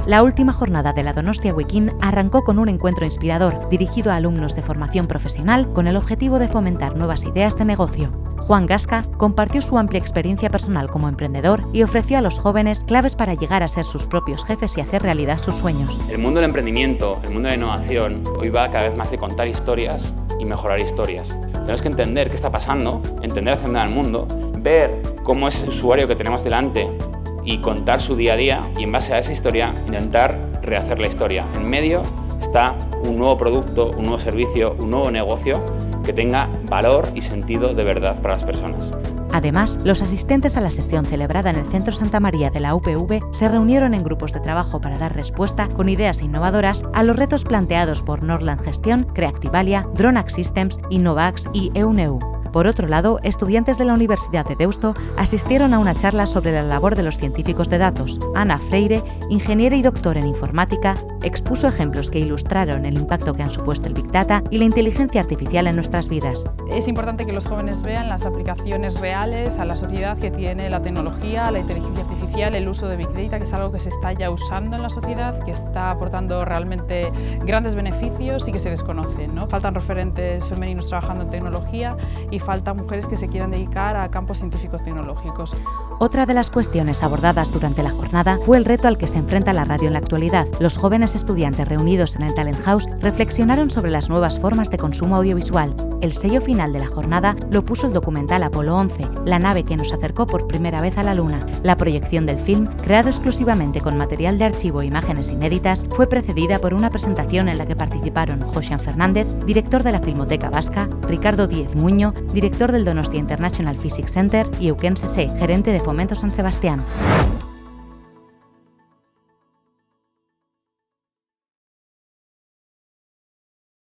La última jornada de la Donostia Weekend arrancó con un encuentro inspirador dirigido a alumnos de formación profesional con el objetivo de fomentar nuevas ideas de negocio. Juan Gasca compartió su amplia experiencia personal como emprendedor y ofreció a los jóvenes claves para llegar a ser sus propios jefes y hacer realidad sus sueños. El mundo del emprendimiento, el mundo de la innovación, hoy va cada vez más de contar historias y mejorar historias. Tenemos que entender qué está pasando, entender hacia dónde va el mundo, ver cómo es el usuario que tenemos delante y contar su día a día y en base a esa historia intentar rehacer la historia. En medio está un nuevo producto, un nuevo servicio, un nuevo negocio que tenga valor y sentido de verdad para las personas. Además, los asistentes a la sesión celebrada en el Centro Santa María de la UPV se reunieron en grupos de trabajo para dar respuesta con ideas innovadoras a los retos planteados por Norland Gestión, Creactivalia, Dronax Systems, Innovax y EUNEU. Por otro lado, estudiantes de la Universidad de Deusto asistieron a una charla sobre la labor de los científicos de datos. Ana Freire, ingeniera y doctora en informática, expuso ejemplos que ilustraron el impacto que han supuesto el Big Data y la inteligencia artificial en nuestras vidas. Es importante que los jóvenes vean las aplicaciones reales a la sociedad que tiene la tecnología, la inteligencia artificial, el uso de Big Data, que es algo que se está ya usando en la sociedad, que está aportando realmente grandes beneficios y que se desconocen, ¿no? Faltan referentes femeninos trabajando en tecnología y faltan mujeres que se quieran dedicar a campos científicos tecnológicos. Otra de las cuestiones abordadas durante la jornada fue el reto al que se enfrenta la radio en la actualidad. Los jóvenes estudiantes reunidos en el Talent House reflexionaron sobre las nuevas formas de consumo audiovisual. El sello final de la jornada lo puso el documental Apolo 11, la nave que nos acercó por primera vez a la Luna. La proyección del film, creado exclusivamente con material de archivo e imágenes inéditas, fue precedida por una presentación en la que participaron Josean Fernández, director de la Filmoteca Vasca, Ricardo Díez Muño, director del Donostia International Physics Center, y Euken Sese, gerente de Fomento San Sebastián.